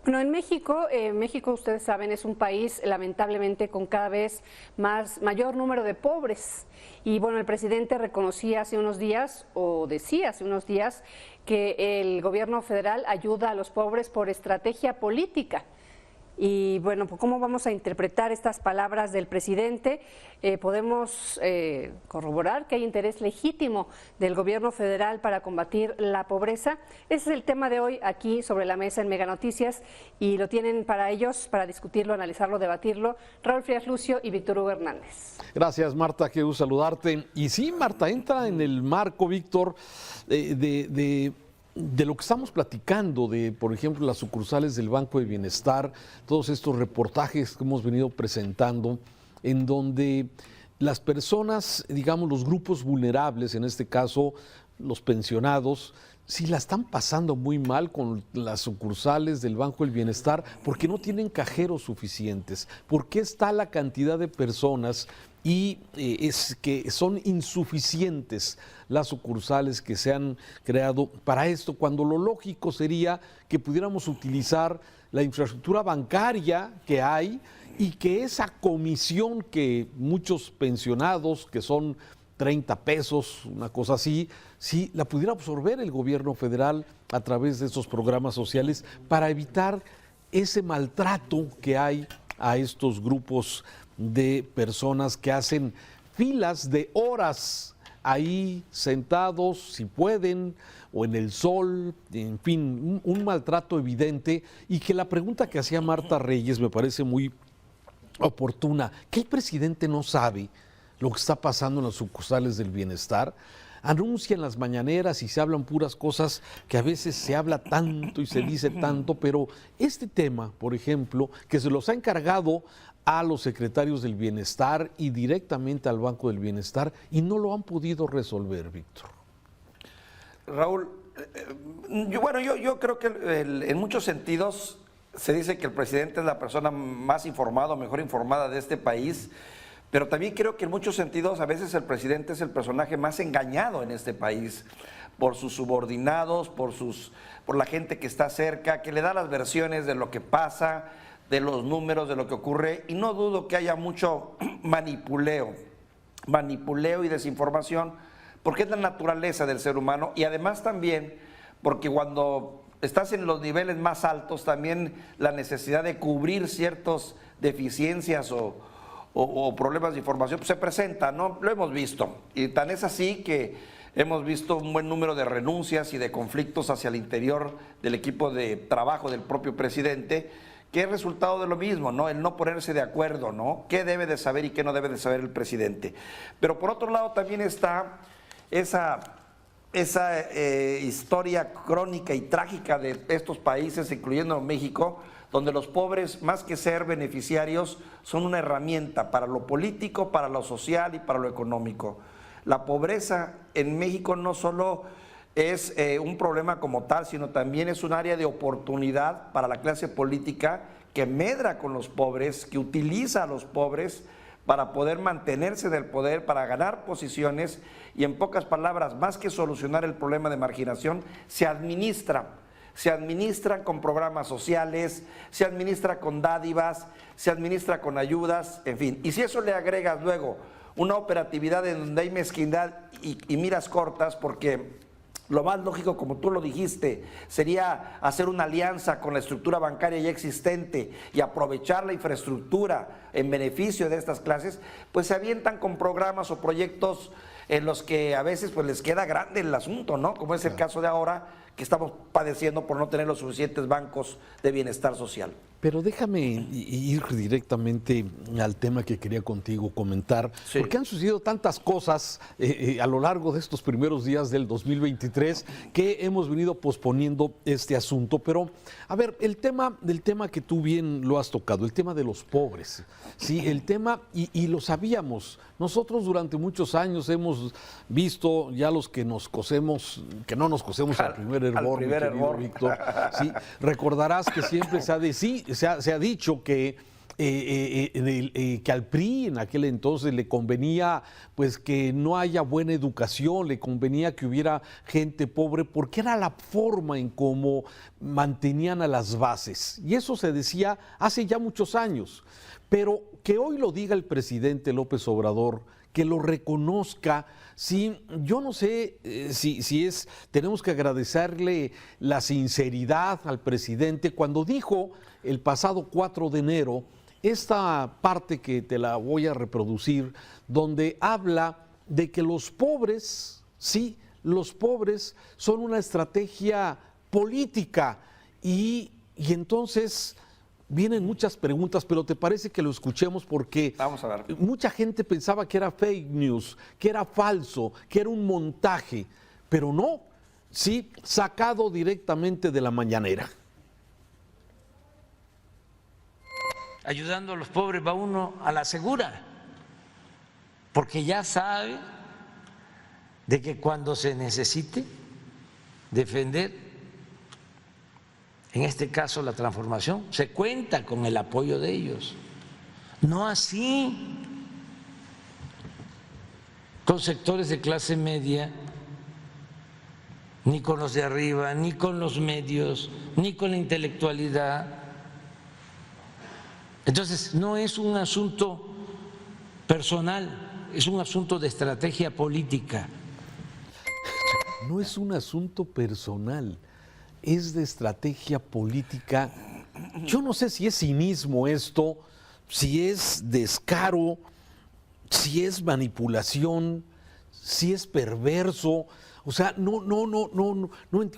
Bueno, en México, ustedes saben, es un país lamentablemente con cada vez mayor número de pobres. Y bueno, el presidente reconocía hace unos días, o decía hace unos días, que el gobierno federal ayuda a los pobres por estrategia política. Y bueno, pues ¿cómo vamos a interpretar estas palabras del presidente? Podemos corroborar que hay interés legítimo del gobierno federal para combatir la pobreza. Ese es el tema de hoy aquí sobre la mesa en Mega Noticias y lo tienen para ellos, para discutirlo, analizarlo, debatirlo, Raúl Frías Lucio y Víctor Hugo Hernández. Gracias, Marta, qué gusto saludarte. Y sí, Marta, entra en el marco, Víctor, de lo que estamos platicando, de, por ejemplo, las sucursales del Banco de Bienestar, todos estos reportajes que hemos venido presentando, en donde las personas, digamos, los grupos vulnerables, en este caso los pensionados, sí la están pasando muy mal con las sucursales del Banco del Bienestar porque no tienen cajeros suficientes. ¿Por qué está la cantidad de personas y es que son insuficientes las sucursales que se han creado para esto, cuando lo lógico sería que pudiéramos utilizar la infraestructura bancaria que hay y que esa comisión que muchos pensionados, que son 30 pesos, una cosa así, sí la pudiera absorber el gobierno federal a través de estos programas sociales para evitar ese maltrato que hay a estos grupos de personas que hacen filas de horas ahí sentados, si pueden, o en el sol, en fin, un maltrato evidente. Y que la pregunta que hacía Marta Reyes me parece muy oportuna, que el presidente no sabe lo que está pasando en las sucursales del bienestar. Anuncian las mañaneras y se hablan puras cosas que a veces se habla tanto y se dice tanto, pero este tema, por ejemplo, que se los ha encargado a los secretarios del bienestar y directamente al Banco del Bienestar y no lo han podido resolver, Víctor. Raúl, yo creo que en muchos sentidos se dice que el presidente es la persona más informada o mejor informada de este país, pero también creo que en muchos sentidos a veces el presidente es el personaje más engañado en este país por sus subordinados, por la gente que está cerca, que le da las versiones de lo que pasa, de los números, de lo que ocurre, y no dudo que haya mucho manipuleo y desinformación, porque es la naturaleza del ser humano, y además también porque cuando estás en los niveles más altos, también la necesidad de cubrir ciertas deficiencias o problemas de información pues se presenta, ¿no? Lo hemos visto, y tan es así que hemos visto un buen número de renuncias y de conflictos hacia el interior del equipo de trabajo del propio presidente, que es resultado de lo mismo, ¿no? El no ponerse de acuerdo, ¿no? ¿Qué debe de saber y qué no debe de saber el presidente? Pero por otro lado también está esa historia crónica y trágica de estos países, incluyendo México, donde los pobres, más que ser beneficiarios, son una herramienta para lo político, para lo social y para lo económico. La pobreza en México no solo es un problema como tal, sino también es un área de oportunidad para la clase política que medra con los pobres, que utiliza a los pobres para poder mantenerse del poder, para ganar posiciones y, en pocas palabras, más que solucionar el problema de marginación, se administra con programas sociales, se administra con dádivas, se administra con ayudas, en fin. Y si eso le agregas luego una operatividad en donde hay mezquindad y miras cortas, porque lo más lógico, como tú lo dijiste, sería hacer una alianza con la estructura bancaria ya existente y aprovechar la infraestructura en beneficio de estas clases, pues se avientan con programas o proyectos en los que a veces pues les queda grande el asunto, ¿no? Como es el caso de ahora, que estamos padeciendo por no tener los suficientes bancos de bienestar social. Pero déjame ir directamente al tema que quería contigo comentar, sí, porque han sucedido tantas cosas a lo largo de estos primeros días del 2023 que hemos venido posponiendo este asunto. Pero, a ver, el tema que tú bien lo has tocado, el tema de los pobres, sí, el tema, y lo sabíamos, nosotros durante muchos años hemos visto ya los que nos cosemos, que no nos cosemos al primer hervor, Víctor, sí, recordarás que siempre se ha dicho que que al PRI en aquel entonces le convenía pues que no haya buena educación, le convenía que hubiera gente pobre, porque era la forma en cómo mantenían a las bases. Y eso se decía hace ya muchos años. Pero que hoy lo diga el presidente López Obrador, que lo reconozca, sí, yo no sé tenemos que agradecerle la sinceridad al presidente cuando dijo el pasado 4 de enero, esta parte que te la voy a reproducir, donde habla de que los pobres, sí, los pobres son una estrategia política y entonces vienen muchas preguntas, pero ¿te parece que lo escuchemos? Porque vamos a ver. Mucha gente pensaba que era fake news, que era falso, que era un montaje, pero no, sí, sacado directamente de la mañanera. Ayudando a los pobres va uno a la segura, porque ya sabe de que cuando se necesite defender, en este caso la transformación, se cuenta con el apoyo de ellos. No así con sectores de clase media, ni con los de arriba, ni con los medios, ni con la intelectualidad. Entonces, no es un asunto personal, es un asunto de estrategia política. No es un asunto personal, es de estrategia política. Yo no sé si es cinismo esto, si es descaro, si es manipulación, si es perverso. O sea, no,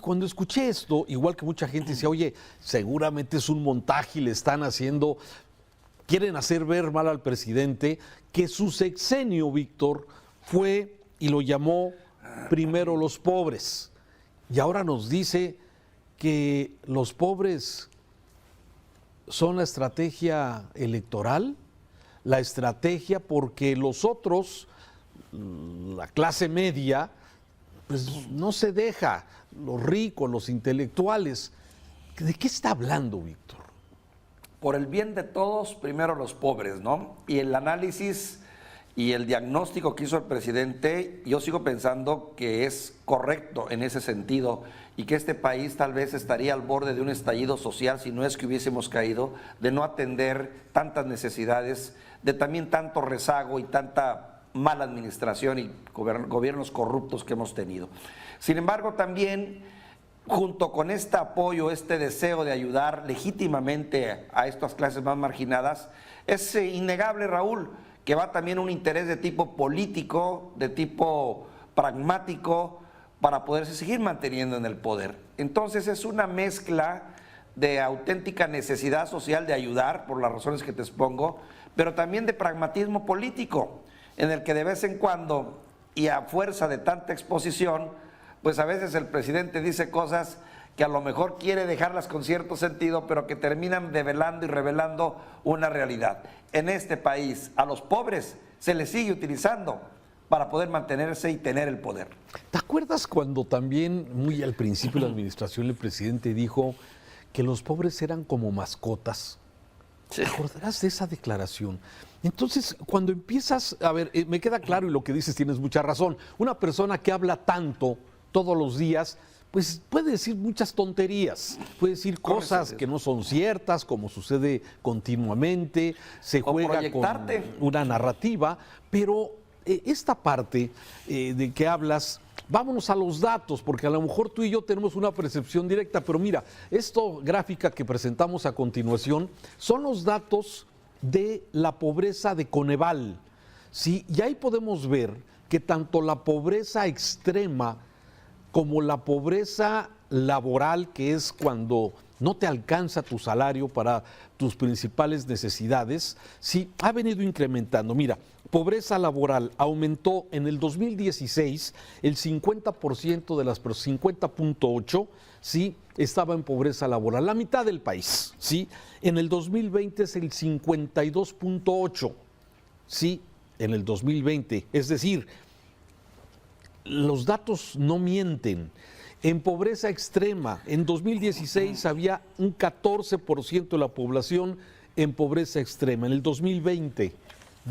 cuando escuché esto, igual que mucha gente decía, oye, seguramente es un montaje y le están haciendo, quieren hacer ver mal al presidente, que su sexenio, Víctor, fue y lo llamó primero los pobres. Y ahora nos dice que los pobres son la estrategia electoral, la estrategia porque los otros, la clase media, pues no se deja, los ricos, los intelectuales. ¿De qué está hablando, Víctor? Por el bien de todos, primero los pobres, ¿no? Y el análisis y el diagnóstico que hizo el presidente, yo sigo pensando que es correcto en ese sentido y que este país tal vez estaría al borde de un estallido social si no es que hubiésemos caído, de no atender tantas necesidades, de también tanto rezago y tanta mala administración y gobiernos corruptos que hemos tenido. Sin embargo, también junto con este apoyo, este deseo de ayudar legítimamente a estas clases más marginadas, es innegable, Raúl, que va también un interés de tipo político, de tipo pragmático, para poderse seguir manteniendo en el poder. Entonces es una mezcla de auténtica necesidad social de ayudar, por las razones que te expongo, pero también de pragmatismo político, en el que de vez en cuando, y a fuerza de tanta exposición, pues a veces el presidente dice cosas que a lo mejor quiere dejarlas con cierto sentido, pero que terminan develando y revelando una realidad. En este país, a los pobres se les sigue utilizando para poder mantenerse y tener el poder. ¿Te acuerdas cuando también, muy al principio de la administración, el presidente dijo que los pobres eran como mascotas? Sí. ¿Te acordarás de esa declaración? Entonces, cuando empiezas, a ver, me queda claro y lo que dices tienes mucha razón. Una persona que habla tanto todos los días, pues puede decir muchas tonterías, puede decir cosas que no son ciertas, como sucede continuamente, se juega con una narrativa, pero esta parte de que hablas, vámonos a los datos, porque a lo mejor tú y yo tenemos una percepción directa, pero mira, esta gráfica que presentamos a continuación son los datos de la pobreza de Coneval, ¿sí? Y ahí podemos ver que tanto la pobreza extrema como la pobreza laboral, que es cuando no te alcanza tu salario para tus principales necesidades, sí, ha venido incrementando. Mira, pobreza laboral aumentó en el 2016 el 50% de las personas, 50.8%, sí, estaba en pobreza laboral, la mitad del país, sí. En el 2020 es el 52.8%, sí, en el 2020, es decir, los datos no mienten. En pobreza extrema, en 2016 había un 14% de la población en pobreza extrema. En el 2020,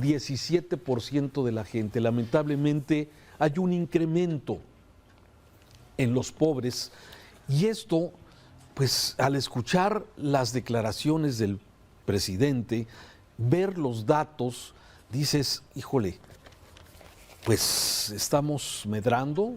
17% de la gente. Lamentablemente hay un incremento en los pobres y esto, pues al escuchar las declaraciones del presidente, ver los datos, dices, híjole, pues estamos medrando,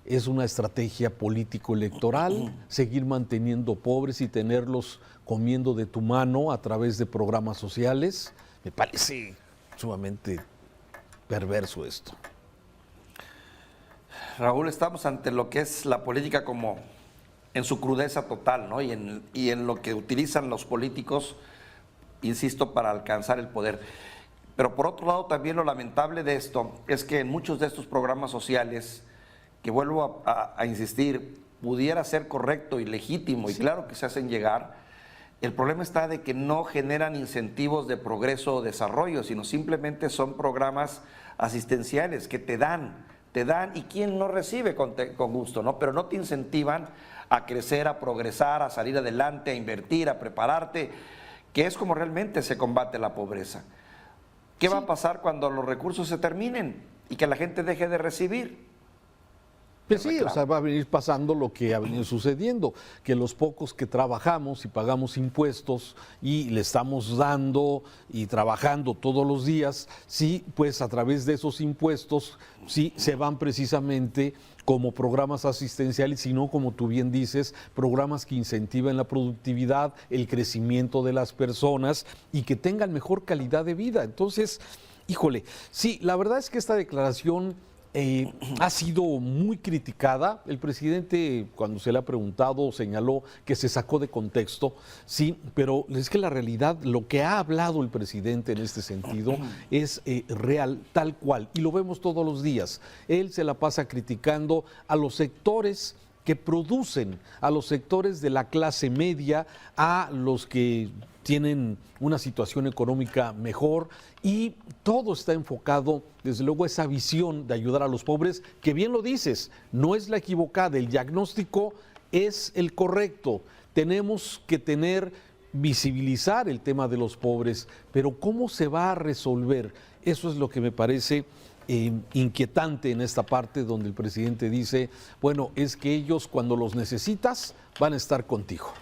es una estrategia político-electoral, seguir manteniendo pobres y tenerlos comiendo de tu mano a través de programas sociales. Me parece sumamente perverso esto. Raúl, estamos ante lo que es la política como en su crudeza total, ¿no? Y en lo que utilizan los políticos, insisto, para alcanzar el poder. Pero por otro lado, también lo lamentable de esto es que en muchos de estos programas sociales, que vuelvo a insistir, pudiera ser correcto y legítimo, y claro que se hacen llegar, el problema está de que no generan incentivos de progreso o desarrollo, sino simplemente son programas asistenciales que te dan, y quién no recibe con gusto, ¿no? Pero no te incentivan a crecer, a progresar, a salir adelante, a invertir, a prepararte, que es como realmente se combate la pobreza. ¿Qué va a pasar cuando los recursos se terminen y que la gente deje de recibir? Pues sí, o sea, va a venir pasando lo que ha venido sucediendo, que los pocos que trabajamos y pagamos impuestos y le estamos dando y trabajando todos los días, sí, pues a través de esos impuestos, sí, se van precisamente como programas asistenciales, sino como tú bien dices, programas que incentivan la productividad, el crecimiento de las personas y que tengan mejor calidad de vida. Entonces, híjole, sí, la verdad es que esta declaración ha sido muy criticada. El presidente, cuando se le ha preguntado, señaló que se sacó de contexto, sí, pero es que la realidad, lo que ha hablado el presidente en este sentido es real, tal cual, y lo vemos todos los días. Él se la pasa criticando a los sectores que producen, a los sectores de la clase media, a los que tienen una situación económica mejor, y todo está enfocado, desde luego, esa visión de ayudar a los pobres, que bien lo dices, no es la equivocada, el diagnóstico es el correcto. Tenemos que visibilizar el tema de los pobres, pero ¿cómo se va a resolver? Eso es lo que me parece inquietante en esta parte donde el presidente dice, bueno, es que ellos cuando los necesitas van a estar contigo.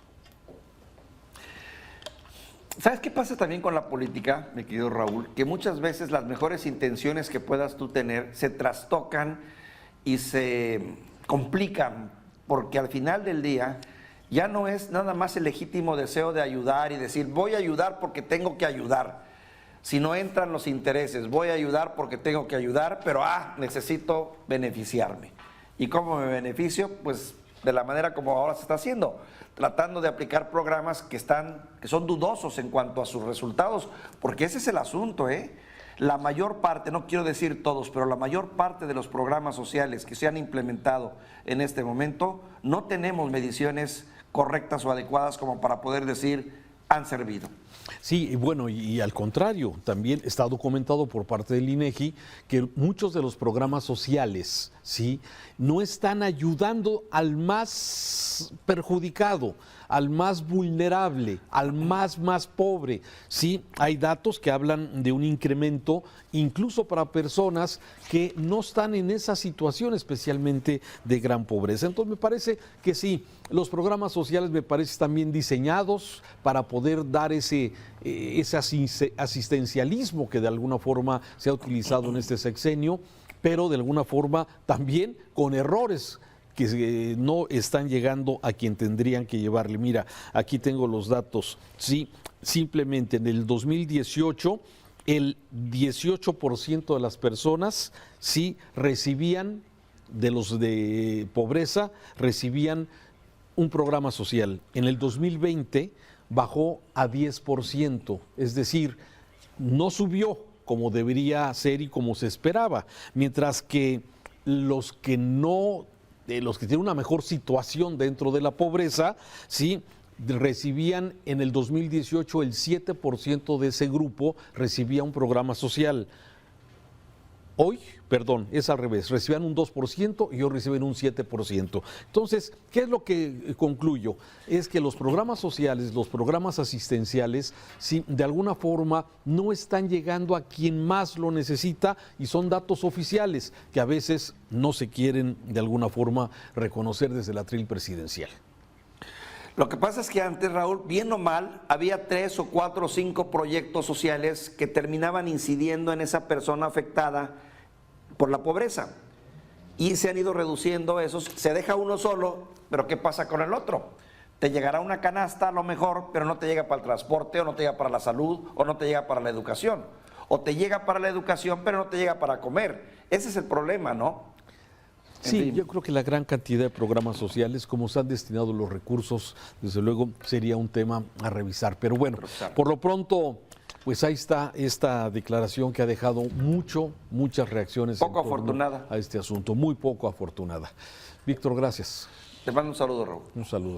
¿Sabes qué pasa también con la política, mi querido Raúl? Que muchas veces las mejores intenciones que puedas tú tener se trastocan y se complican, porque al final del día ya no es nada más el legítimo deseo de ayudar y decir voy a ayudar porque tengo que ayudar, sino entran los intereses, voy a ayudar porque tengo que ayudar, pero necesito beneficiarme. ¿Y cómo me beneficio? Pues de la manera como ahora se está haciendo, tratando de aplicar programas que son dudosos en cuanto a sus resultados, porque ese es el asunto, La mayor parte, no quiero decir todos, pero la mayor parte de los programas sociales que se han implementado en este momento, no tenemos mediciones correctas o adecuadas como para poder decir han servido. Sí, bueno, y al contrario, también está documentado por parte del INEGI que muchos de los programas sociales, sí, no están ayudando al más perjudicado, al más vulnerable, al más pobre. Sí, hay datos que hablan de un incremento incluso para personas que no están en esa situación, especialmente de gran pobreza. Entonces me parece que sí, los programas sociales me parecen también diseñados para poder dar ese asistencialismo que de alguna forma se ha utilizado en este sexenio, pero de alguna forma también con errores que no están llegando a quien tendrían que llevarle. Mira, aquí tengo los datos. Sí, simplemente en el 2018 el 18% de las personas sí recibían, de los de pobreza, recibían un programa social. En el 2020 bajó a 10%, es decir, no subió como debería ser y como se esperaba, mientras que los que tienen una mejor situación dentro de la pobreza, sí, recibían en el 2018 el 7% de ese grupo recibía un programa social. Hoy, perdón, es al revés, recibían un 2% y hoy reciben un 7%. Entonces, ¿qué es lo que concluyo? Es que los programas sociales, los programas asistenciales, sí, de alguna forma no están llegando a quien más lo necesita y son datos oficiales que a veces no se quieren de alguna forma reconocer desde el atril presidencial. Lo que pasa es que antes, Raúl, bien o mal, había 3 o 4 o 5 proyectos sociales que terminaban incidiendo en esa persona afectada por la pobreza. Y se han ido reduciendo esos. Se deja uno solo, pero ¿qué pasa con el otro? Te llegará una canasta a lo mejor, pero no te llega para el transporte, o no te llega para la salud, o no te llega para la educación. O te llega para la educación, pero no te llega para comer. Ese es el problema, ¿no? Sí, yo creo que la gran cantidad de programas sociales, como se han destinado los recursos, desde luego sería un tema a revisar. Pero bueno, por lo pronto, pues ahí está esta declaración que ha dejado muchas reacciones. Poco afortunada. A este asunto, muy poco afortunada. Víctor, gracias. Te mando un saludo, Raúl. Un saludo.